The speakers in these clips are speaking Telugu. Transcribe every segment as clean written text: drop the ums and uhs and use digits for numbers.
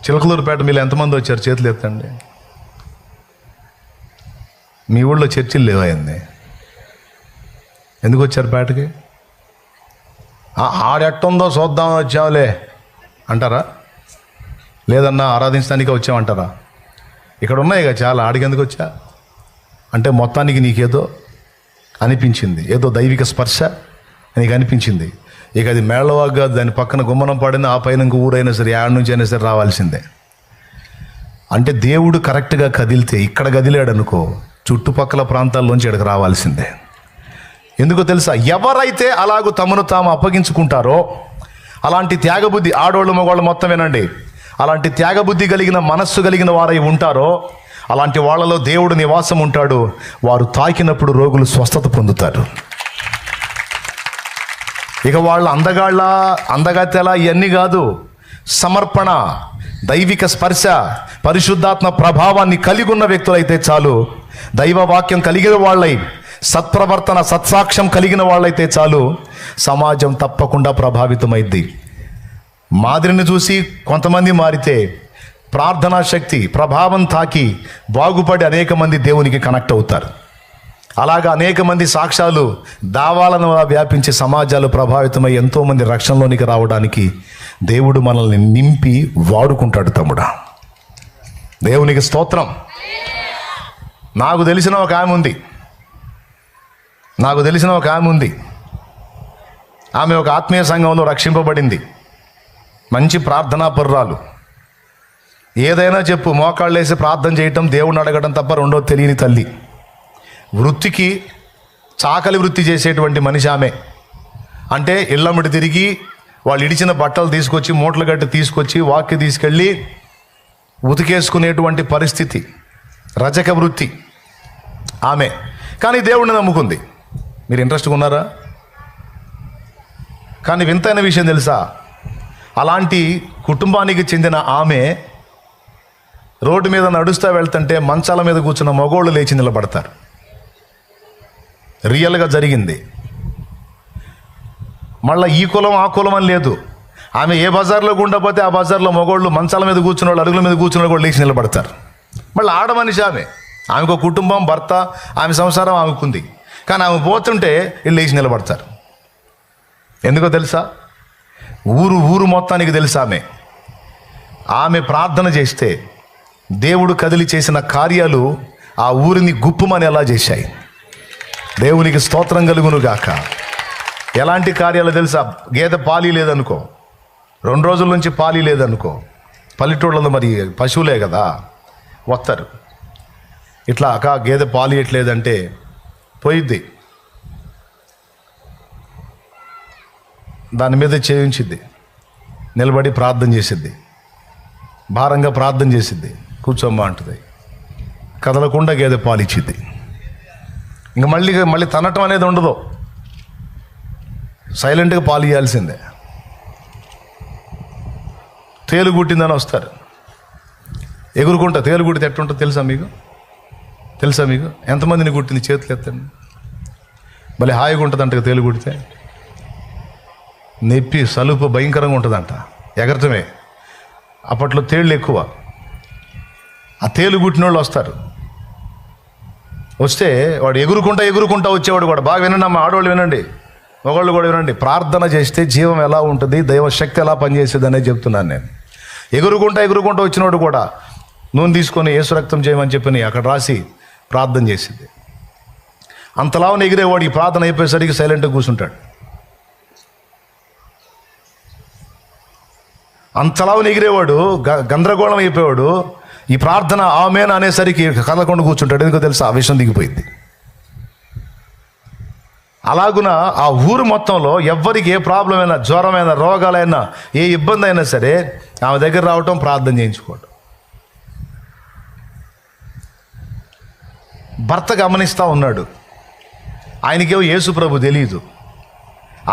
చిలకలూరుపేట మీలో ఎంతమంది వచ్చారు? చేతులు ఎత్తండి. మీ ఊళ్ళో చర్చిలు లేవైంది, ఎందుకు వచ్చారు పేటకి? ఆడెట్టుందో చూద్దామని వచ్చావులే అంటారా? లేదన్నా ఆరాధించడానికి వచ్చామంటారా? ఇక్కడ ఉన్నాయి కదా చాలా, ఆడికి ఎందుకు వచ్చా అంటే మొత్తానికి నీకేదో అనిపించింది, ఏదో దైవిక స్పర్శ నీకు అనిపించింది. ఇక అది మేళవాగ్గా దాని పక్కన గుమ్మనం పడిన ఆ పైన ఇంక ఊరైనా సరే, ఆడ నుంచి అయినా సరే రావాల్సిందే. అంటే దేవుడు కరెక్ట్గా కదిలితే ఇక్కడ కదిలాడు అనుకో, చుట్టుపక్కల ప్రాంతాల్లోంచి ఇక్కడికి రావాల్సిందే. ఎందుకో తెలుసా? ఎవరైతే అలాగూ తమను తాము అప్పగించుకుంటారో, అలాంటి త్యాగబుద్ధి, ఆడోళ్ళు మగవాళ్ళు మొత్తం వినండి, అలాంటి త్యాగబుద్ధి కలిగిన మనస్సు కలిగిన వారై ఉంటారో, అలాంటి వాళ్ళలో దేవుడు నివాసం ఉంటాడు. వారు తాకినప్పుడు రోగులు స్వస్థత పొందుతారు. ఇక వాళ్ళ అందగత్తెల ఇవన్నీ కాదు, సమర్పణ, దైవిక స్పర్శ, పరిశుద్ధాత్మ ప్రభావాన్ని కలిగి ఉన్న వ్యక్తులైతే చాలు, దైవ వాక్యం కలిగిన వాళ్ళై, సత్ప్రవర్తన సత్సాక్ష్యం కలిగిన వాళ్ళైతే చాలు, సమాజం తప్పకుండా ప్రభావితమైద్ది. మాదిరిని చూసి కొంతమంది మారితే ప్రార్థనా శక్తి ప్రభావం తాకి బాగుపడి అనేక మంది దేవునికి కనెక్ట్ అవుతారు. అలాగా అనేక మంది సాక్ష్యాలు దావాలను వ్యాపించే సమాజాలు ప్రభావితమై ఎంతోమంది రక్షణలోనికి రావడానికి దేవుడు మనల్ని నింపి వాడుకుంటాడు. తమ్ముడా, దేవునికి స్తోత్రం. నాకు తెలిసిన ఒక ఆమె ఉంది. ఆమె ఒక ఆత్మీయ సంఘంలో రక్షింపబడింది. మంచి ప్రార్థనా పరురాలు. ఏదైనా చెప్పు, మోకాళ్ళు వేసి ప్రార్థన చేయటం, దేవుణ్ణి అడగడం తప్ప రెండో తెలియని తల్లి. వృత్తికి చాకలి వృత్తి చేసేటువంటి మనిషి ఆమె. అంటే ఇళ్ళమ్మడి తిరిగి వాళ్ళు ఇడిచిన బట్టలు తీసుకొచ్చి, మూటలు గట్టి తీసుకొచ్చి, వాక్కి తీసుకెళ్ళి ఉతికేసుకునేటువంటి పరిస్థితి, రజక వృత్తి ఆమె. కానీ దేవుణ్ణి నమ్ముకుంది. మీరు ఇంట్రెస్ట్గా ఉన్నారా? కానీ వింతైన విషయం తెలుసా? అలాంటి కుటుంబానికి చెందిన ఆమె రోడ్డు మీద నడుస్తూ వెళ్తుంటే మంచాల మీద కూర్చున్న మగోళ్ళు లేచి నిలబడతారు. రియల్గా జరిగింది. మళ్ళీ ఈ కులం ఆ కులం అని లేదు. ఆమె ఏ బజార్లో గుండా పోతే ఆ బజార్లో మగోళ్ళు మంచాల మీద కూర్చున్న వాళ్ళు, అరుగుల మీద కూర్చున్న వాళ్ళు లేచి నిలబడతారు. మళ్ళీ ఆడ మనిషి ఆమెకు ఒక కుటుంబం, భర్త, ఆమె సంసారం ఆమెకుంది. కానీ ఆమె పోతుంటే వీళ్ళు లేచి నిలబడతారు. ఎందుకో తెలుసా? ఊరు మొత్తానికి తెలుసా ఆమె ప్రార్థన చేస్తే దేవుడు కదిలి చేసిన కార్యాలు ఆ ఊరిని గుప్పుమని ఎలా చేశాయి. దేవునికి స్తోత్రం కలుగును గాక. ఎలాంటి కార్యాలు తెలుసా? గేదె పాలి లేదనుకో, 2 రోజుల నుంచి పాలి లేదనుకో, పల్లెటూళ్ళలో మరి పశువులే కదా వస్తారు. ఇట్లా అక్క గేదె పాలు ఇట్లేదంటే పోయిద్ది, దాని మీద చేయించిద్ది, నిలబడి ప్రార్థన చేసిద్ది, భారంగా ప్రార్థన చేసిద్ది, కూర్చోమ్మా అంటుంది, కదలకుండా గేదె పాలు ఇచ్చిద్ది. ఇంక మళ్ళీ తనటం అనేది ఉండదు, సైలెంట్గా పాలు ఇవ్వాల్సిందే. తేలు కుట్టిందని వస్తారు, ఎగురుకుంటా. తేలు కుట్టితే ఎట్టుంటుందో తెలుసా మీకు? ఎంతమందిని కుట్టింది? చేతులు ఎత్తండి. భలే హాయిగా ఉంటుందంట తేలు కుడితే. నొప్పి, సలుపు భయంకరంగా ఉంటుందంట, ఎగరటమే. అప్పట్లో తేళ్ళు ఎక్కువ. ఆ తేలు కుట్టిన వాళ్ళు వస్తే వాడు ఎగురుకుంటా వచ్చేవాడు కూడా. బాగా వినండి అమ్మ, ఆడవాళ్ళు వినండి, మగవాళ్ళు కూడా వినండి. ప్రార్థన చేస్తే జీవం ఎలా ఉంటుంది, దైవశక్తి ఎలా పనిచేసేది అనేది చెప్తున్నాను నేను. ఎగురుకుంటా వచ్చినవాడు కూడా నూనె తీసుకొని యేసు రక్తం చేయమని చెప్పి అక్కడ రాసి ప్రార్థన చేసింది. అంతలావున ఎగిరేవాడు ఈ ప్రార్థన అయిపోయేసరికి సైలెంట్గా కూర్చుంటాడు. అంతలావున ఎగిరేవాడు గందరగోళం అయిపోయాడు. ఈ ప్రార్థన ఆమేన్ అనేసరికి కదలకుండా కూర్చుంటాడు. ఎందుకో తెలుసా? ఆ విషయం దిగిపోయింది. అలాగున ఆ ఊరు మొత్తంలో ఎవ్వరికి ఏ ప్రాబ్లం అయినా, జ్వరమైనా, రోగాలైనా, ఏ ఇబ్బంది అయినా సరే ఆమె దగ్గర రావటం, ప్రార్థన చేయించుకోవడం. భర్త గమనిస్తూ ఉన్నాడు. ఆయనకేమో యేసు ప్రభు తెలియదు.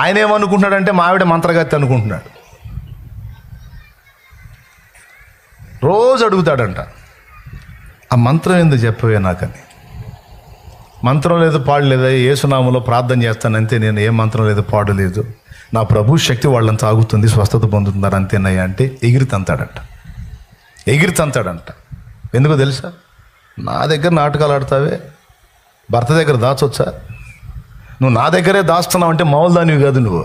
ఆయన ఏమనుకుంటున్నాడంటే మా ఆవిడ మంత్రగత్తె అనుకుంటున్నాడు. రోజు అడుగుతాడంట, ఆ మంత్రం ఎందుకు చెప్పవే నాకని. మంత్రం లేదు, పాడు లేదా, యేసునామంలో ప్రార్థన చేస్తానంతే, నేను ఏ మంత్రం లేదు, పాడు లేదు, నా ప్రభు శక్తి వాళ్ళని తాగుతుంది, స్వస్థత పొందుతున్నారు అంతేనయ్యా అంటే ఎగిరి తంతాడంట. ఎగిరి తంతాడంట. ఎందుకో తెలుసా? నా దగ్గర నాటకాలు ఆడతావే, భర్త దగ్గర దాచొచ్చా? నువ్వు నా దగ్గరే దాస్తున్నావు అంటే మామూలు దానివి కాదు, నువ్వు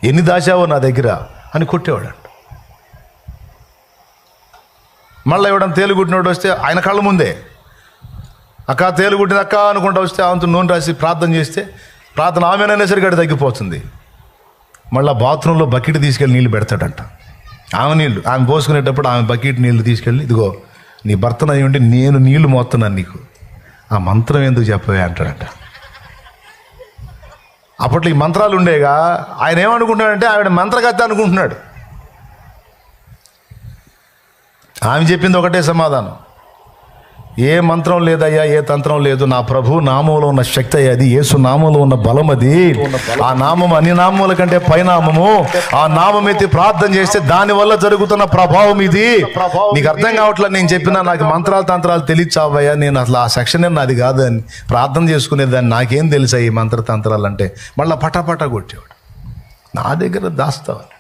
ఎన్ని దాచావో నా దగ్గర అని కొట్టేవాడంట. మళ్ళీ ఎవడన్నా తేలుగుట్టినోడు వస్తే ఆయన కళ్ళ ముందే అక్క తేలుగుట్టింది అక్క అనుకుంటా వస్తే ఆమెతో నూనె రాసి ప్రార్థన చేస్తే ప్రార్థన ఆమెనైనా సరిగ్గా తగ్గిపోతుంది. మళ్ళీ బాత్రూంలో బకెట్ తీసుకెళ్ళి నీళ్ళు పెడతాడంట. ఆమె పోసుకునేటప్పుడు ఆమె బకెట్ నీళ్ళు తీసుకెళ్ళి, ఇదిగో నీ భర్తను అయి ఉంటే నేను నీళ్లు మోస్తున్నాను నీకు, ఆ మంత్రం ఎందుకు చెప్పవే అంటాడంట. అప్పట్లో ఈ మంత్రాలు ఉండేగా. ఆయన ఏమనుకుంటున్నాడంటే ఆవిడ మంత్రగత్తె అనుకుంటున్నాడు. ఆమె చెప్పింది ఒకటే సమాధానం, ఏ మంత్రం లేదయ్యా, ఏ తంత్రం లేదు, నా ప్రభు నామంలో ఉన్న శక్తి అయ్యా, అది యేసు నామంలో ఉన్న బలం, అది ఆ నామం అన్ని నామముల కంటే పైనామము, ఆ నామం ఎత్తి ప్రార్థన చేస్తే దానివల్ల జరుగుతున్న ప్రభావం ఇది. నీకు అర్థం కావట్లేదు నేను చెప్పినా, నాకు మంత్రాలు తంత్రాలు తెలియచావయ్యా, నేను అసలు ఆ సెక్షనే నాది కాదు అని ప్రార్థన చేసుకునేదాన్ని, నాకేం తెలుసా ఈ మంత్ర తంత్రాలు అంటే. మళ్ళీ పటాపటా కొట్టేవాడు. నా దగ్గర దాస్తావని.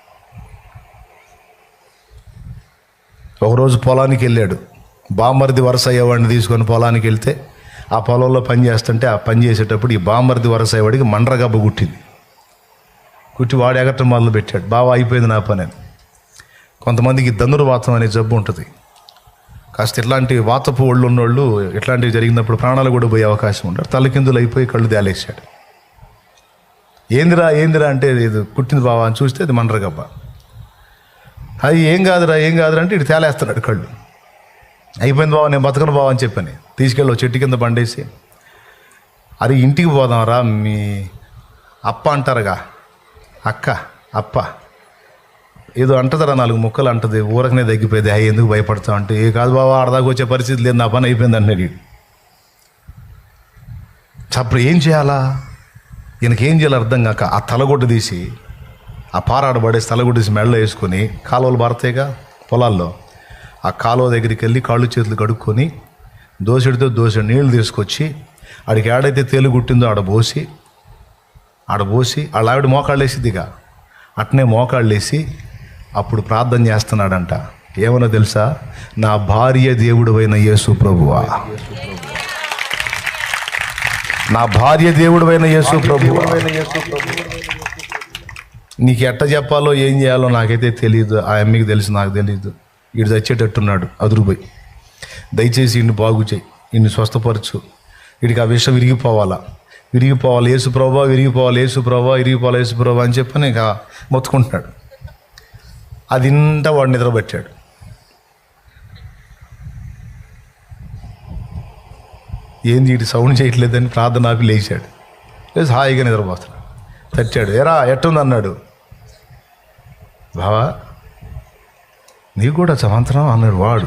ఒకరోజు పొలానికి వెళ్ళాడు. బామ్మర్ది వరస అయ్యేవాడిని తీసుకొని పొలానికి వెళ్తే ఆ పొలంలో పని చేస్తుంటే, ఆ పని చేసేటప్పుడు ఈ బామ్మర్ది వరస అయ్యేవాడికి మండ్రగబ్బ కుట్టింది. కుట్టి వాడు ఎగటం మొదలు పెట్టాడు. బాగా అయిపోయింది నా పని అని. కొంతమందికి ధనుర్వాతం అనే జబ్బు ఉంటుంది. కాస్త ఇట్లాంటి వాతపు ఒళ్ళు ఉన్నోళ్ళు ఇట్లాంటివి జరిగినప్పుడు ప్రాణాలు కూడా పోయే అవకాశం ఉంటారు. తలకిందులు అయిపోయి కళ్ళు తేలేసాడు. ఏందిరా అంటే, ఇది కుట్టింది బావా అని చూస్తే అది మండ్రగబ్బ. అది ఏం కాదురా అంటే ఇటు తేలేస్తున్నాడు కళ్ళు. అయిపోయింది బావ, నేను బతకను బావ అని చెప్పని తీసుకెళ్ళి చెట్టు కింద బండేసి, అరే ఇంటికి పోదాంరా, మీ అప్ప అంటారుగా, అప్ప ఏదో అంటదరా, 4 ముక్కలు అంటది, ఊరకనే తగ్గిపోయింది, అయ్యి ఎందుకు భయపడతావు అంటే, ఏ కాదు బావ ఆడదాకా వచ్చే పరిస్థితి లేదు, నా పని అయిపోయింది అన్నాడు. అప్పుడు ఏం చేయాలా, ఈయనకేం చేయాలో అర్థం కాక ఆ తలగొడ్డు తీసి, ఆ పారాడు పడేసి తలగొడ్డు తీసి మెడలో వేసుకొని, కాలువలు బారతాయిగా పొలాల్లో, ఆ కాలువ దగ్గరికి వెళ్ళి కాళ్ళు చేతులు కడుక్కొని దోసెడితో నీళ్లు తీసుకొచ్చి ఆడికి ఏడైతే తేలు గుట్టిందో ఆడ పోసి వాళ్ళ ఆవిడ మోకాళ్ళు వేసిద్దిగా, అట్నే మోకాళ్ళు వేసి అప్పుడు ప్రార్థన చేస్తున్నాడంట. ఏమన్నా తెలుసా? నా భార్య దేవుడైన యేసు ప్రభువా, నా భార్య దేవుడైన యేసు ప్రభువా, నీకు ఎట్ట చెప్పాలో ఏం చేయాలో నాకైతే తెలియదు, ఆ అమ్మకి తెలుసు, నాకు తెలియదు. వీడు చచ్చేటట్టున్నాడు, అదురుపోయి దయచేసి ఇన్ని బాగు చేయి, ఇన్ని స్వస్థపరచు, వీడికి ఆ విషయం విరిగిపోవాలి, యేసు ప్రభా, యేసు ప్రభా అని చెప్పని ఇక మొత్తుకుంటున్నాడు. అది ఇంత వాడు నిద్రపట్టాడు. ఏంది వీటి సౌండ్ చేయట్లేదని ప్రార్థన ఆపి లేచాడు. లేదు హాయిగా నిద్రపోతున్నాడు. తట్టాడు, ఎరా ఎట్టుంది అన్నాడు. బావా నీకు కూడా మంత్రం అన్నాడు వాడు.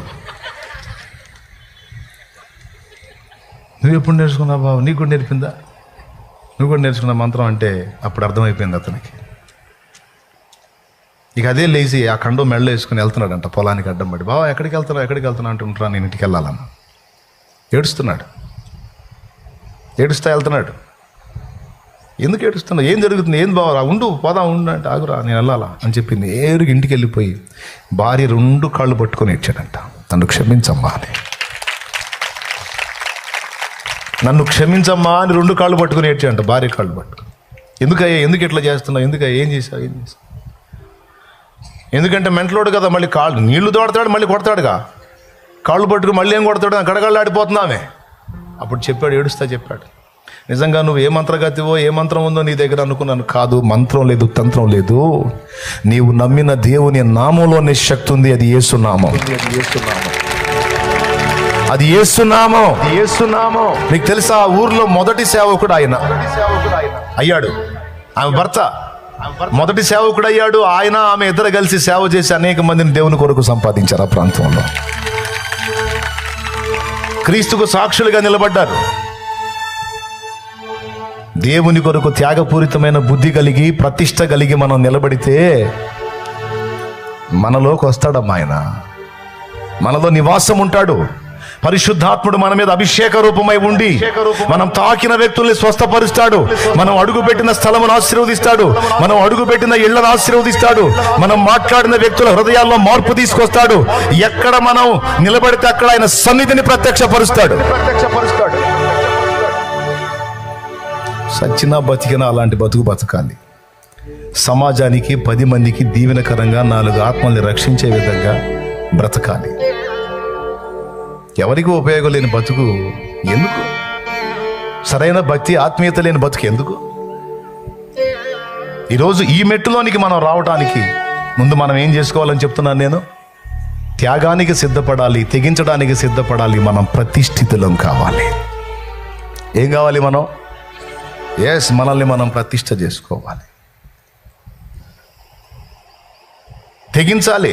నువ్వు ఎప్పుడు నేర్చుకున్నావు బాబు, నీకు కూడా నేర్పిందా, నువ్వు కూడా నేర్చుకున్న మంత్రం అంటే అప్పుడు అర్థమైపోయింది అతనికి. ఇక అదే లేచి ఆ కండో మెడలో వేసుకుని వెళ్తున్నాడంట పొలానికి అడ్డం పడి. బాబా ఎక్కడికి వెళ్తున్నా అంటుంటారా, నేను ఇంటికి వెళ్ళాలన్నా. ఏడుస్తున్నాడు, వెళ్తున్నాడు. ఎందుకు ఏడుస్తున్నావు, ఏం జరుగుతుంది, ఏం బావరా, పోదా ఉండు అంటే, ఆగురా నేను వెళ్ళాలా అని చెప్పింది. నేరుగా ఇంటికి వెళ్ళిపోయి భార్య 2 కాళ్ళు పట్టుకొని ఏడ్చాడంట, నన్ను క్షమించమ్మా అని. నన్ను క్షమించమ్మా అని 2 కాళ్ళు పట్టుకొని ఏడ్చాడంట, భార్య కాళ్ళు పట్టుకుని. ఎందుకు ఇట్లా చేస్తున్నావు, ఏం చేసావు. ఎందుకంటే మెంటలోడు కదా, మళ్ళీ కాళ్ళు నీళ్లు తోడతాడు, మళ్ళీ కొడతాడుగా, కాళ్ళు పట్టుకుని మళ్ళీ ఏం కొడతాడు, గడగళ్ళు ఆడిపోతున్నామే. అప్పుడు చెప్పాడు, ఏడుస్తా చెప్పాడు, నిజంగా నువ్వు ఏ మంత్రగతివో ఏ మంత్రం ఉందో నీ దగ్గర అనుకున్నాను. కాదు, మంత్రం లేదు, తంత్రం లేదు, నీవు నమ్మిన దేవుని నామంలోనే శక్తి ఉంది. అది యేసు నామం, అది యేసు నామం. నీకు తెలుసా, ఆ ఊర్లో మొదటి సేవకుడు ఆయన అయ్యాడు. ఆమె భర్త మొదటి సేవకుడు అయ్యాడు. ఆయన ఆమె ఇద్దరు కలిసి సేవ చేసి అనేక మందిని దేవుని కొరకు సంపాదించారు. ఆ ప్రాంతంలో క్రీస్తుకు సాక్షులుగా నిలబడ్డారు. దేవుని కొరకు త్యాగపూరితమైన బుద్ధి కలిగి ప్రతిష్ట కలిగి మనం నిలబడితే మనలోకి వస్తాడమ్మా ఆయన, మనలో నివాసం ఉంటాడు. పరిశుద్ధాత్ముడు మన మీద అభిషేక రూపమై ఉండి మనం తాకిన వ్యక్తుల్ని స్వస్థపరుస్తాడు. మనం అడుగుపెట్టిన స్థలమును ఆశీర్వదిస్తాడు. మనం అడుగుపెట్టిన ఇళ్లను ఆశీర్వదిస్తాడు. మనం మాట్లాడిన వ్యక్తుల హృదయాల్లో మార్పు తీసుకొస్తాడు. ఎక్కడ మనం నిలబడితే అక్కడ ఆయన సన్నిధిని ప్రత్యక్షపరుస్తాడు. సచ్చినా బతికినా అలాంటి బతుకు బతకాలి. సమాజానికి 10 మందికి దీవెనకరంగా 4 ఆత్మల్ని రక్షించే విధంగా బ్రతకాలి. ఎవరికి ఉపయోగం లేని బతుకు ఎందుకు? సరైన భక్తి ఆత్మీయత లేని బతుకు ఎందుకు? ఈరోజు ఈ మెట్టులోనికి మనం రావడానికి ముందు మనం ఏం చేసుకోవాలని చెప్తున్నాను నేను. త్యాగానికి సిద్ధపడాలి, తెగించడానికి సిద్ధపడాలి. మనం ప్రతిష్ఠితులం కావాలి. ఏం కావాలి? మనం మనల్ని మనం ప్రతిష్ఠ చేసుకోవాలి, తెగించాలి.